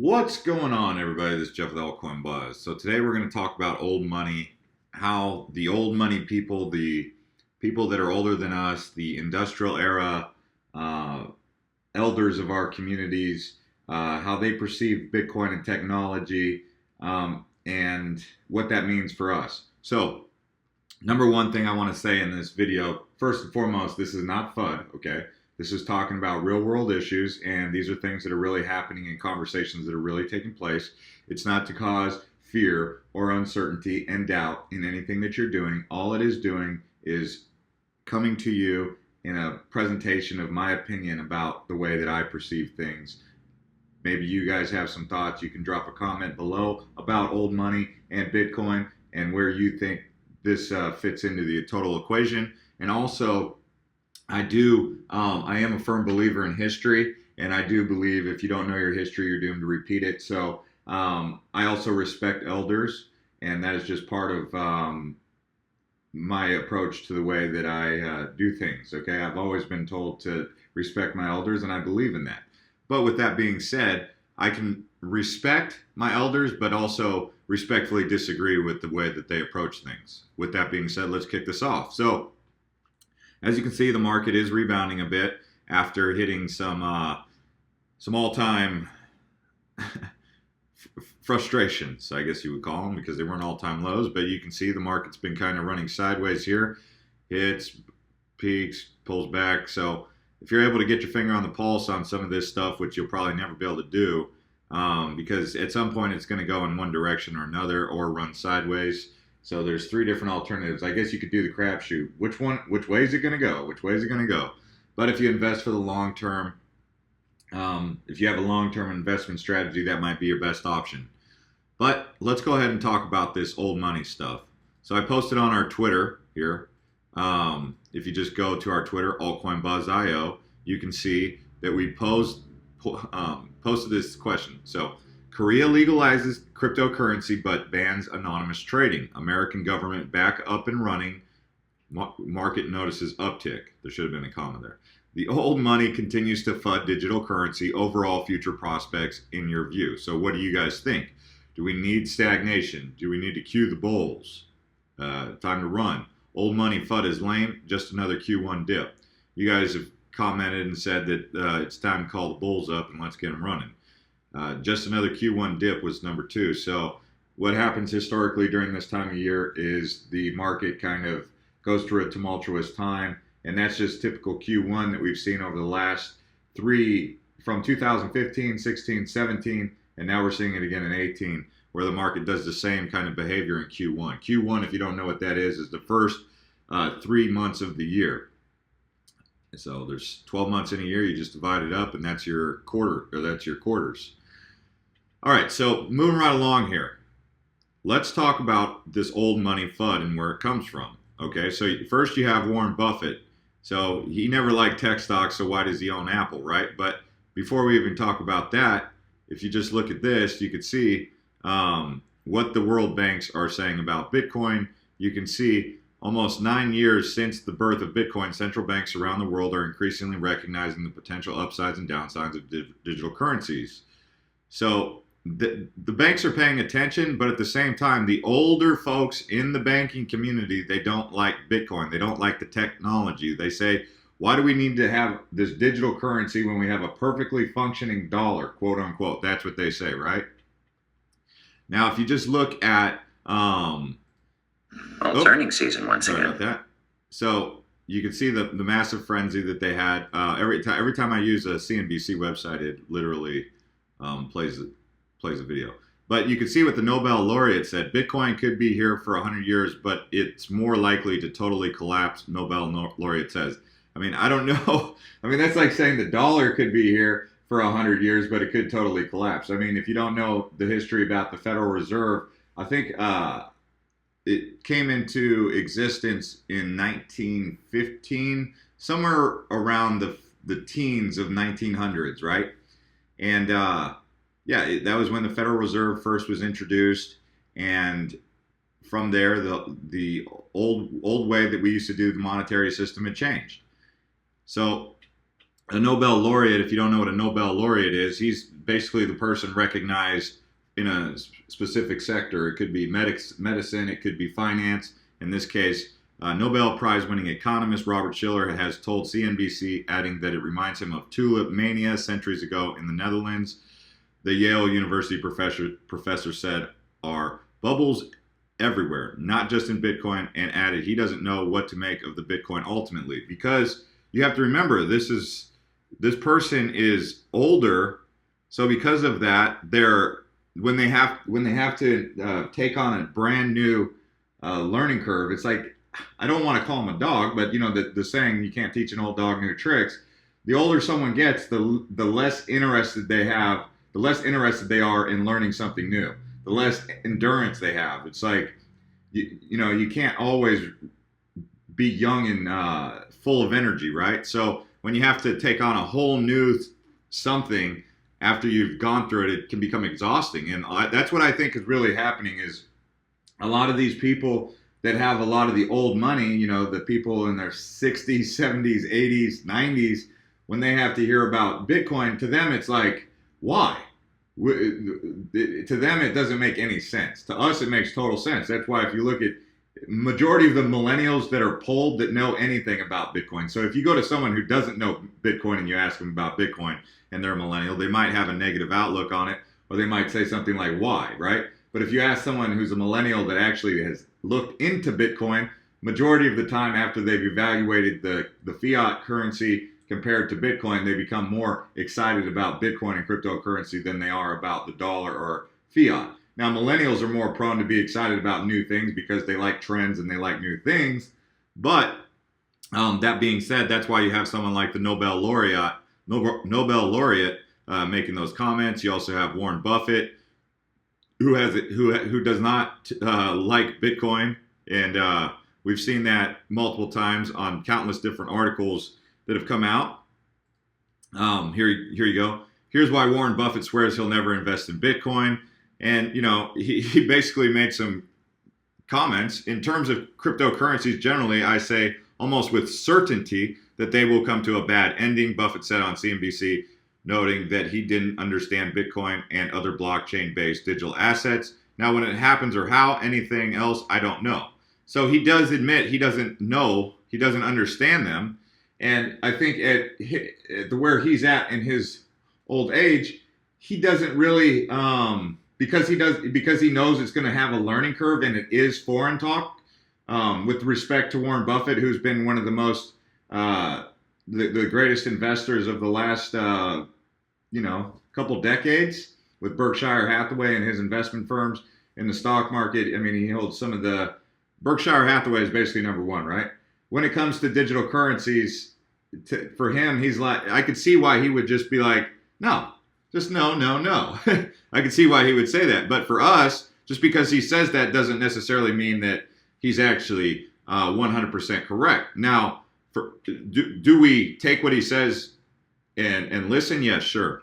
What's going on, everybody? This is Jeff with AltCoin Buzz. So today we're going to talk about old money, how the old money people, the people that are older than us, the industrial era uh, elders of our communities, how they perceive Bitcoin and technology, and what that means for us. So, number one thing I want to say in this video, first and foremost, this is not FUD, okay? This is talking about real world issues, and these are things that are really happening in conversations that are really taking place. It's not to cause fear or uncertainty and doubt in anything that you're doing. All it is doing is coming to you in a presentation of my opinion about the way that I perceive things. Maybe you guys have some thoughts. You can drop a comment below about old money and Bitcoin and where you think this fits into the total equation. And also, I am a firm believer in history, and I do believe if you don't know your history, you're doomed to repeat it. So I also respect elders, and that is just part of my approach to the way that I do things. Okay, I've always been told to respect my elders, and I believe in that. But with that being said, I can respect my elders, but also respectfully disagree with the way that they approach things. With that being said, let's kick this off. So, as you can see, the market is rebounding a bit after hitting some all-time frustrations, I guess you would call them, because they weren't all-time lows. But you can see the market's been kind of running sideways here. Hits, peaks, pulls back. So if you're able to get your finger on the pulse on some of this stuff, which you'll probably never be able to do, because at some point it's going to go in one direction or another or run sideways. So there's three different alternatives. I guess you could do the crapshoot. Which way is it going to go? Which way is it going to go? But if you invest for the long term, if you have a long-term investment strategy, that might be your best option. But let's go ahead and talk about this old money stuff. So I posted on our Twitter here. If you just go to our Twitter, AltCoinBuzz.io, you can see that we posted this question. So, Korea legalizes cryptocurrency but bans anonymous trading. American government back up and running. Market notices uptick. There should have been a comma there. The old money continues to FUD digital currency. Overall future prospects in your view. So what do you guys think? Do we need stagnation? Do we need to cue the bulls? Time to run. Old money FUD is lame. Just another Q1 dip. You guys have commented and said that it's time to call the bulls up and let's get them running. Just another Q1 dip was number 2. So what happens historically during this time of year is the market kind of goes through a tumultuous time, and that's just typical Q1 that we've seen over the last 3, from 2015, 16, 17, and now we're seeing it again in 18, where the market does the same kind of behavior in Q1. Q1, if you don't know what that is the first 3 months of the year. So there's 12 months in a year. You just divide it up, and that's your quarter, or that's your quarters. All right, so moving right along here. Let's talk about this old money FUD and where it comes from. Okay, so first you have Warren Buffett. So he never liked tech stocks, so why does he own Apple, right? But before we even talk about that, if you just look at this, you could see what the world banks are saying about Bitcoin. You can see almost 9 years since the birth of Bitcoin, central banks around the world are increasingly recognizing the potential upsides and downsides of digital currencies. So the banks are paying attention, but at the same time, the older folks in the banking community, they don't like Bitcoin. They don't like the technology. They say, why do we need to have this digital currency when we have a perfectly functioning dollar, quote unquote? That's what they say, right? Now, if you just look at earnings season once again. About that. So you can see the massive frenzy that they had. Every time I use a CNBC website, it literally plays a video. But you can see what the Nobel laureate said. Bitcoin could be here for 100 years, but it's more likely to totally collapse, Nobel laureate says. I mean, I don't know. I mean, that's like saying the dollar could be here for 100 years, but it could totally collapse. I mean, if you don't know the history about the Federal Reserve, I think it came into existence in 1915, somewhere around the teens of 1900s, right? And yeah, that was when the Federal Reserve first was introduced, and from there, the old way that we used to do the monetary system had changed. So a Nobel laureate, if you don't know what a Nobel laureate is, he's basically the person recognized in a specific sector. It could be medicine, it could be finance. In this case, Nobel Prize-winning economist Robert Shiller has told CNBC, adding that it reminds him of tulip mania centuries ago in the Netherlands. The Yale University professor said, "Are bubbles everywhere, not just in Bitcoin," and added he doesn't know what to make of the Bitcoin ultimately, because you have to remember this person is older, so because of that, when they have to take on a brand new learning curve, it's like, I don't want to call them a dog, but you know the saying, you can't teach an old dog new tricks. The older someone gets, the less interested they are in learning something new, the less endurance they have. It's like, you can't always be young and full of energy, right? So when you have to take on a whole new something after you've gone through it, it can become exhausting. And that's what I think is really happening, is a lot of these people that have a lot of the old money, the people in their 60s, 70s, 80s, 90s, when they have to hear about Bitcoin, to them it's like, why? To them it doesn't make any sense. To us it makes total sense. That's why if you look at majority of the millennials that are polled that know anything about Bitcoin. So if you go to someone who doesn't know Bitcoin and you ask them about Bitcoin and they're a millennial, they might have a negative outlook on it, or they might say something like, why, right? But if you ask someone who's a millennial that actually has looked into Bitcoin, majority of the time after they've evaluated the fiat currency compared to Bitcoin, they become more excited about Bitcoin and cryptocurrency than they are about the dollar or fiat. Now, millennials are more prone to be excited about new things because they like trends and they like new things. But that being said, that's why you have someone like the Nobel laureate making those comments. You also have Warren Buffett, who does not like Bitcoin, and we've seen that multiple times on countless different articles that have come out. Here you go. Here's why Warren Buffett swears he'll never invest in Bitcoin. And, he basically made some comments. In terms of cryptocurrencies generally, I say almost with certainty that they will come to a bad ending, Buffett said on CNBC, noting that he didn't understand Bitcoin and other blockchain-based digital assets. Now, when it happens or how anything else, I don't know. So he does admit he doesn't know, he doesn't understand them. And I think at where he's at in his old age, he doesn't really, because he knows it's going to have a learning curve, and it is foreign talk. With respect to Warren Buffett, who's been one of the most, the greatest investors of the last, couple decades, with Berkshire Hathaway and his investment firms in the stock market. I mean, he holds some of the, Berkshire Hathaway is basically number one, right? When it comes to digital currencies, for him, he's like, I could see why he would just be like, no. Just no. I can see why he would say that. But for us, just because he says that doesn't necessarily mean that he's actually 100% correct. Now, do we take what he says and listen? Yes, sure.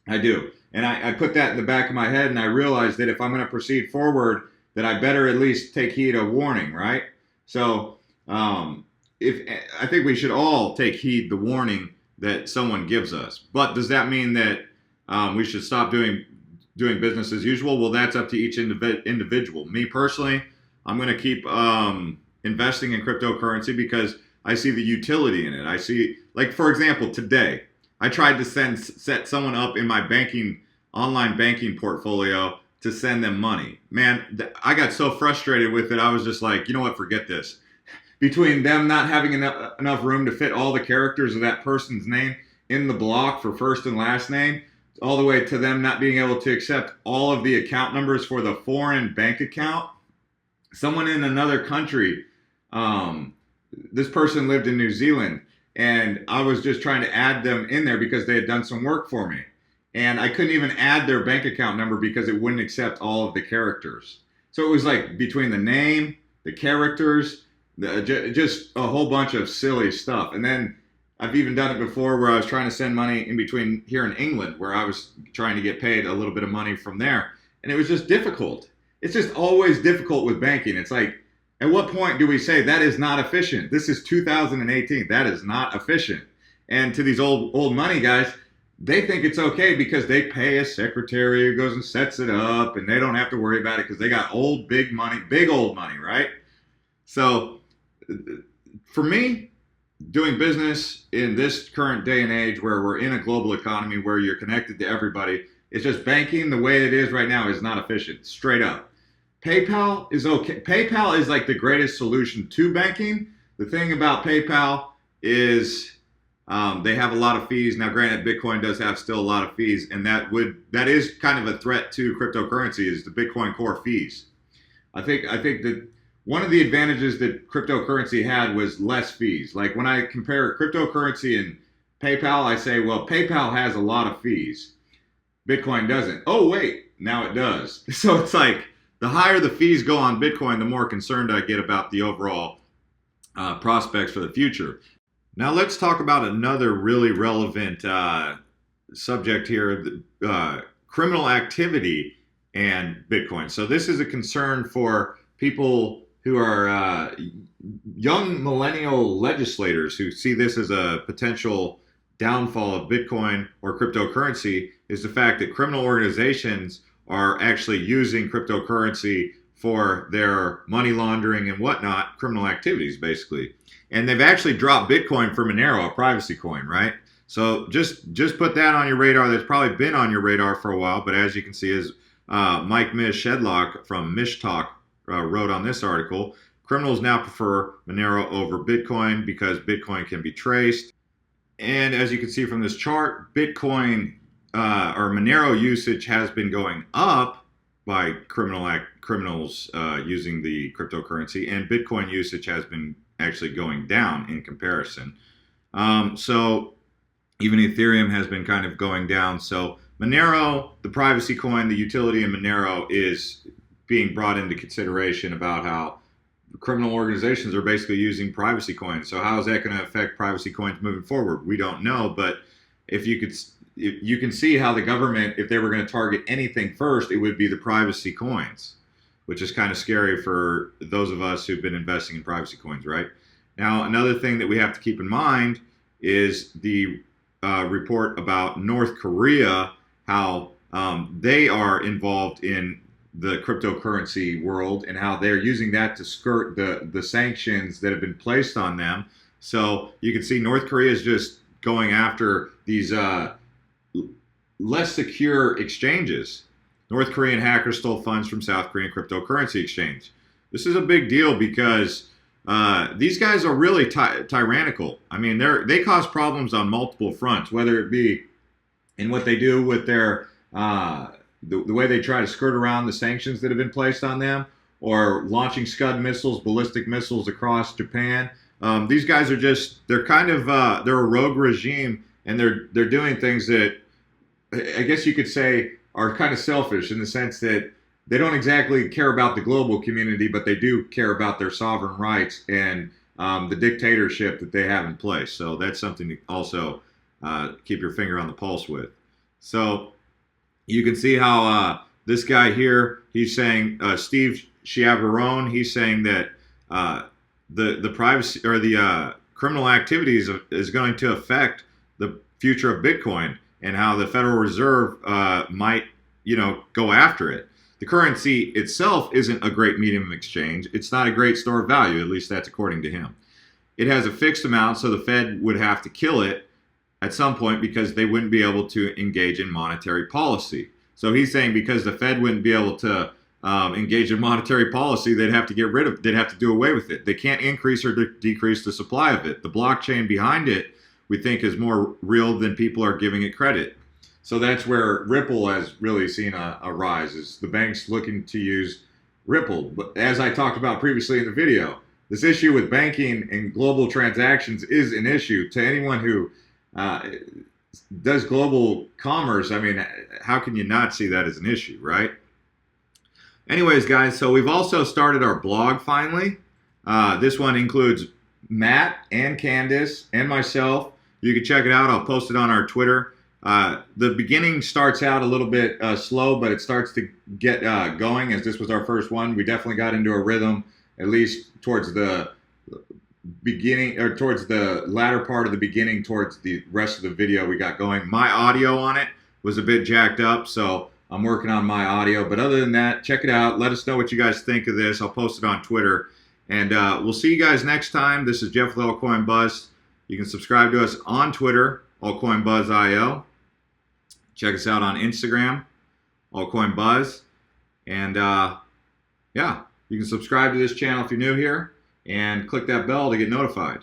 I do. And I put that in the back of my head, and I realized that if I'm going to proceed forward, that I better at least take heed of warning, right? So I think we should all take heed the warning that someone gives us. But does that mean that we should stop doing business as usual? Well, that's up to each individual. Me personally, I'm going to keep investing in cryptocurrency because I see the utility in it. I see, like, for example, today, I tried to set someone up in my online banking portfolio to send them money. Man, I got so frustrated with it. I was just like, you know what, forget this. Between them not having enough room to fit all the characters of that person's name in the block for first and last name, all the way to them not being able to accept all of the account numbers for the foreign bank account. Someone in another country, this person lived in New Zealand, and I was just trying to add them in there because they had done some work for me. And I couldn't even add their bank account number because it wouldn't accept all of the characters. So it was like between the name, the characters, just a whole bunch of silly stuff. And then I've even done it before where I was trying to send money in between here in England, where I was trying to get paid a little bit of money from there. And it was just difficult. It's just always difficult with banking. It's like, at what point do we say that is not efficient? This is 2018. That is not efficient. And to these old money guys, they think it's okay because they pay a secretary who goes and sets it up, and they don't have to worry about it because they got old big money, big old money, right? So for me, doing business in this current day and age where we're in a global economy where you're connected to everybody, it's just banking the way it is right now is not efficient, straight up. PayPal is okay. PayPal is like the greatest solution to banking. The thing about PayPal is they have a lot of fees. Now, granted, Bitcoin does have still a lot of fees, and that is kind of a threat to cryptocurrency is the Bitcoin core fees. I think that one of the advantages that cryptocurrency had was less fees. Like when I compare cryptocurrency and PayPal, I say, well, PayPal has a lot of fees. Bitcoin doesn't. Oh, wait, now it does. So it's like the higher the fees go on Bitcoin, the more concerned I get about the overall prospects for the future. Now let's talk about another really relevant subject here, criminal activity and Bitcoin. So this is a concern for people who are young millennial legislators who see this as a potential downfall of Bitcoin or cryptocurrency, is the fact that criminal organizations are actually using cryptocurrency for their money laundering and whatnot, criminal activities basically. And they've actually dropped Bitcoin for Monero, a privacy coin, right? So just put that on your radar. That's probably been on your radar for a while, but as you can see, as Mike Shedlock from Mishtalk wrote on this article, criminals now prefer Monero over Bitcoin because Bitcoin can be traced. And as you can see from this chart, Bitcoin or Monero usage has been going up by criminals using the cryptocurrency, and Bitcoin usage has been actually going down in comparison. So even Ethereum has been kind of going down. So Monero, the privacy coin, the utility in Monero is being brought into consideration about how criminal organizations are basically using privacy coins. So how is that going to affect privacy coins moving forward? We don't know, but if you can see how the government, if they were going to target anything first, it would be the privacy coins, which is kind of scary for those of us who've been investing in privacy coins, right? Now, another thing that we have to keep in mind is the report about North Korea, how they are involved in the cryptocurrency world and how they're using that to skirt the sanctions that have been placed on them. So you can see North Korea is just going after these less secure exchanges. North Korean hackers stole funds from South Korean cryptocurrency exchange. This is a big deal because these guys are really tyrannical. I mean, they cause problems on multiple fronts, whether it be in what they do with their the way they try to skirt around the sanctions that have been placed on them, or launching Scud missiles, ballistic missiles across Japan. These guys are they're a rogue regime, and they're doing things that I guess you could say are kind of selfish in the sense that they don't exactly care about the global community, but they do care about their sovereign rights and the dictatorship that they have in place. So that's something to also keep your finger on the pulse with. So you can see how this guy here, he's saying, Steve Chiavarone, he's saying that the privacy or the criminal activities is going to affect the future of Bitcoin and how the Federal Reserve might, go after it. The currency itself isn't a great medium of exchange. It's not a great store of value, at least that's according to him. It has a fixed amount, so the Fed would have to kill it at some point because they wouldn't be able to engage in monetary policy. So he's saying because the Fed wouldn't be able to engage in monetary policy, they'd have to they'd have to do away with it. They can't increase or decrease the supply of it. The blockchain behind it, we think, is more real than people are giving it credit. So that's where Ripple has really seen a rise, is the banks looking to use Ripple. But as I talked about previously in the video, this issue with banking and global transactions is an issue to anyone who does global commerce. I mean, how can you not see that as an issue, right? Anyways, guys, so we've also started our blog finally. This one includes Matt and Candace and myself. You can check it out. I'll post it on our Twitter. The beginning starts out a little bit slow, but it starts to get going, as this was our first one. We definitely got into a rhythm, at least towards the beginning or towards the latter part of the beginning towards the rest of the video we got going. My audio on it was a bit jacked up, so I'm working on my audio. But other than that, check it out. Let us know what you guys think of this. I'll post it on Twitter. And we'll see you guys next time. This is Jeff with AltCoin Buzz. You can subscribe to us on Twitter, AltCoinBuzzIO. Check us out on Instagram, AltCoin Buzz. And yeah, you can subscribe to this channel if you're new here and click that bell to get notified.